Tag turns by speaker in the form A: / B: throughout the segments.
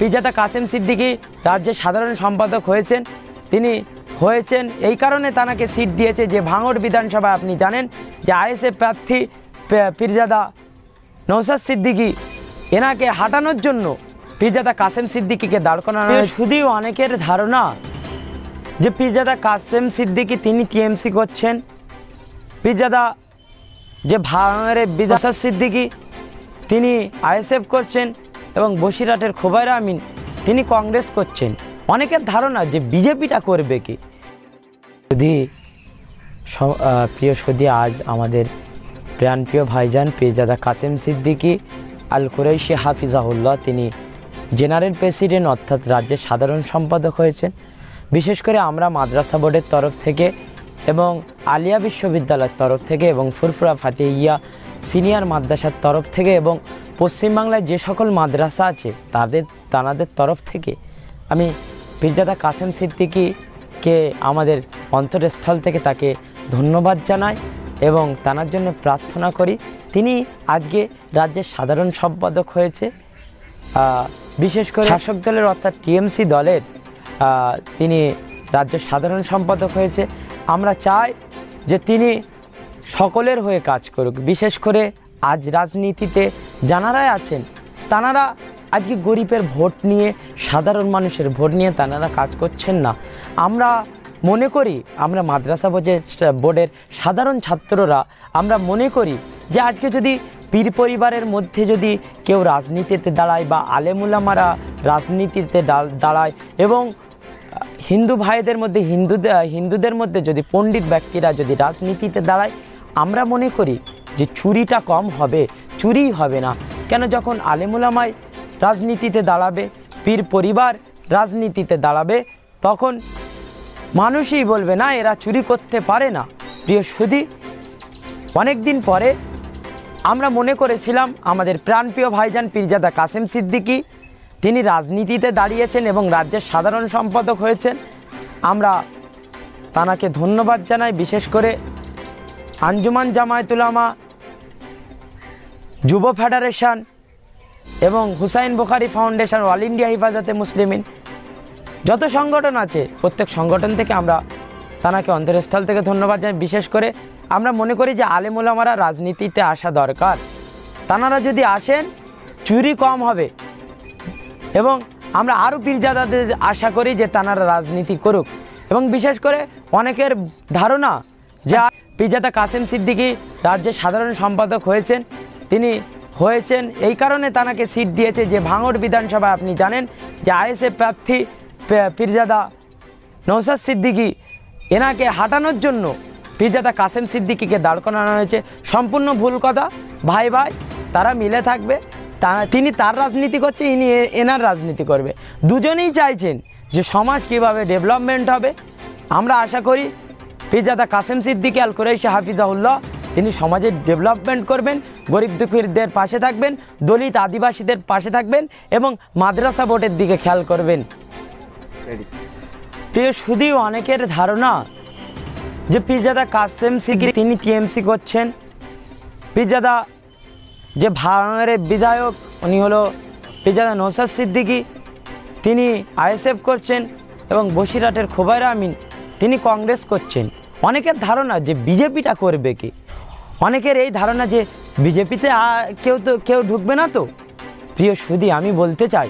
A: পিরজাদা কাসেম সিদ্দিকী রাজ্যের সাধারণ সম্পাদক হয়েছেন। তিনি হয়েছেন এই কারণে তাকে সিট দিয়েছে যে ভাঙড় বিধানসভায় আপনি জানেন যে আইএসএফ প্রার্থী পিরজাদা নওশাদ সিদ্দিকী, এনাকে হাঁটানোর জন্য পিরজাদা কাসেম সিদ্দিকীকে দাঁড় করানো হয়। শুধুই অনেকের ধারণা যে পিরজাদা কাসেম সিদ্দিকী তিনি টিএমসি করছেন, পিরজাদা যে ভাঙড়ের নওশাদ সিদ্দিকী তিনি আইএসএফ করছেন এবং বসিরহাটের খোবায়রা আমিন তিনি কংগ্রেস করছেন। অনেকের ধারণা যে বিজেপিটা করবে কি। প্রিয় সুধী, আজ আমাদের প্রাণপ্রিয় ভাইজান পিরজাদা কাসেম সিদ্দিকী আল কুরাইশি হাফিজাহুল্লাহ তিনি জেনারেল প্রেসিডেন্ট অর্থাৎ রাজ্যের সাধারণ সম্পাদক হয়েছেন। বিশেষ করে আমরা মাদ্রাসা বোর্ডের তরফ থেকে এবং আলিয়া বিশ্ববিদ্যালয়ের তরফ থেকে এবং ফুরফুরা ফাতিহিয়া সিনিয়র মাদ্রাসার তরফ থেকে এবং পশ্চিমবাংলায় যে সকল মাদ্রাসা আছে তাদের তরফ থেকে আমি পিরজাদা কাসেম সিদ্দিকীকে আমাদের অন্তরস্থল থেকে তাকে ধন্যবাদ জানাই এবং তার জন্য প্রার্থনা করি। তিনি আজকে রাজ্যের সাধারণ সম্পাদক হয়েছে, বিশেষ করে শাসক দলের অর্থাৎ টিএমসি দলের তিনি রাজ্যের সাধারণ সম্পাদক হয়েছে। আমরা চাই যে তিনি সকলের হয়ে কাজ করুক। বিশেষ করে আজ রাজনীতিতে যারা আছেন তারা আজকে গরিবের ভোট নিয়ে, সাধারণ মানুষের ভোট নিয়ে তারা কাজ করছেন না। আমরা মনে করি, আমরা মাদ্রাসা বোর্ডের সাধারণ ছাত্ররা আমরা মনে করি যে আজকে যদি পীর পরিবারের মধ্যে যদি কেউ রাজনীতিতে দাঁড়ায় বা আলেমুলামারা রাজনীতিতে দাঁড়ায় এবং হিন্দু ভাইদের মধ্যে হিন্দুদের মধ্যে যদি পণ্ডিত ব্যক্তিরা যদি রাজনীতিতে দাঁড়ায়, আমরা মনে করি যে চুরিটা কম হবে, চুরিই হবে না। কেন, যখন আলেমুলামায় রাজনীতিতে দাঁড়াবে, পীর পরিবার রাজনীতিতে দাঁড়াবে, তখন মানুষই বলবে না এরা চুরি করতে পারে না। প্রিয় সুধী, অনেক দিন পরে আমরা মনে করেছিলাম আমাদের প্রাণপ্রিয় ভাইজান পিরজাদা কাসেম সিদ্দিকী তিনি রাজনীতিতে দাঁড়িয়েছেন এবং রাজ্যের সাধারণ সম্পাদক হয়েছেন। আমরা তাকে ধন্যবাদ জানাই। বিশেষ করে আঞ্জুমান জামায়াত উলামা, যুব ফেডারেশন এবং Hussain Bukhari foundation, all India হেফাজতে মুসলিমিন, যত সংগঠন আছে প্রত্যেক সংগঠন থেকে আমরা তাকে অন্তরস্থল থেকে ধন্যবাদ জানাই। বিশেষ করে আমরা মনে করি যে আলেম ওলামারা রাজনীতিতে আসা দরকার। তারা যদি আসেন চুরি কম হবে এবং আমরা আরও পীরজাদাদের আশা করি যে তারা রাজনীতি করুক। এবং বিশেষ করে অনেকের ধারণা যে পিরজাদা কাসেম সিদ্দিকী রাজ্যের সাধারণ সম্পাদক হয়েছেন। তিনি হয়েছেন এই কারণে তাকে সিট দিয়েছে যে ভাঙড় বিধানসভায় আপনি জানেন যে আইএসএফ প্রার্থী পিরজাদা নওশাদ সিদ্দিকী, এনাকে হাঁটানোর জন্য পিরজাদা কাসেম সিদ্দিকীকে দাঁড় করানো হয়েছে। সম্পূর্ণ ভুল কথা। ভাই ভাই তারা মিলে থাকবে, তিনি তার রাজনীতি করছে, ইনি এনার রাজনীতি করবে। দুজনেই চাইছেন যে সমাজ কীভাবে ডেভেলপমেন্ট হবে। আমরা আশা করি পিরজাদা কাসেম সিদ্দিকী আল কুরাইশি হাফিজাহুল্লাহ তিনি সমাজের ডেভেলপমেন্ট করবেন, গরিব দুঃখীদের পাশে থাকবেন, দলিত আদিবাসীদের পাশে থাকবেন এবং মাদ্রাসা বোর্ডের দিকে খেয়াল করবেন। প্রিয় সুধী, অনেকের ধারণা যে পিরজাদা কাসেম সিদ্দিকী তিনি টিএমসি করছেন, পিরজাদা যে ভাঙড়ের বিধায়ক উনি হলো পিরজাদা নওশাদ সিদ্দিকী তিনি আইএসএফ করছেন এবং বসিরহাটের খোবায়রা আমিন তিনি কংগ্রেস করছেন। অনেকের ধারণা যে বিজেপিটা করবে কি। অনেকের এই ধারণা যে বিজেপিতে কেউ ঢুকবে না। তো প্রিয় সুধী, আমি বলতে চাই,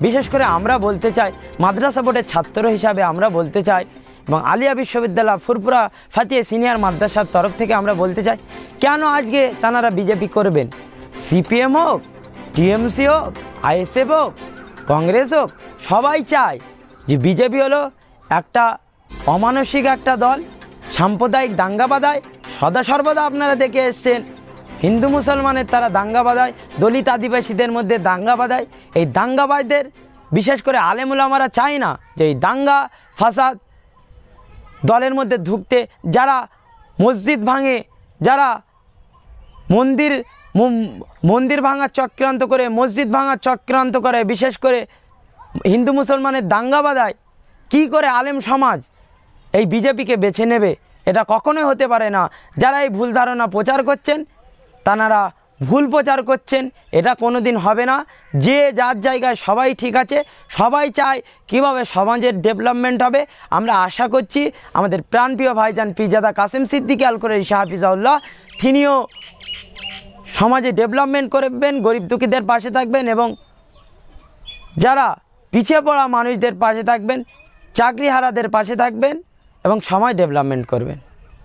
A: বিশেষ করে আমরা বলতে চাই মাদ্রাসা বোর্ডের ছাত্র হিসাবে আমরা বলতে চাই এবং আলিয়া বিশ্ববিদ্যালয় ফুরফুরা ফাতিহিয়া সিনিয়র মাদ্রাসার তরফ থেকে আমরা বলতে চাই, কেন আজকে তারা বিজেপি করবেন? সিপিএম হোক, টিএমসি হোক, আইএসএফ হোক, কংগ্রেস হোক, সবাই চায় যে বিজেপি হলো একটা অমানসিক একটা দল, সাম্প্রদায়িক দাঙ্গা বাঁধায়। সদা সর্বদা আপনারা দেখে এসছেন হিন্দু মুসলমানের তারা দাঙ্গা বাঁধায়, দলিত আদিবাসীদের মধ্যে দাঙ্গা বাঁধায়। এই দাঙ্গাবাজদের বিশেষ করে আলেমুলামারা চায় না যে এই দাঙ্গা ফাসাদ দলের মধ্যে ঢুকতে। যারা মসজিদ ভাঙে, যারা মন্দির ভাঙার চক্রান্ত করে, মসজিদ ভাঙার চক্রান্ত করে, বিশেষ করে হিন্দু মুসলমানের দাঙ্গা বাঁধায়, কী করে আলেম সমাজ এই বিজেপিকে বেছে নেবে? এটা কখনোই হতে পারে না। যারা এই ভুল ধারণা প্রচার করছেন তারা ভুল প্রচার করছেন, এটা কোনো দিন হবে না। যে যার জায়গায় সবাই ঠিক আছে, সবাই চায় কীভাবে সমাজের ডেভেলপমেন্ট হবে। আমরা আশা করছি আমাদের প্রাণপ্রিয় ভাইজান পীরজাদা কাসেম সিদ্দিকী আল কুরাইশি হাফিজাহুল্লাহ তিনিও সমাজে ডেভেলপমেন্ট করবেন, গরিব দুঃখীদের পাশে থাকবেন এবং যারা পিছিয়ে পড়া মানুষদের পাশে থাকবেন, চাকরিহারাদের পাশে থাকবেন এবং সমাজ ডেভেলপমেন্ট করবেন।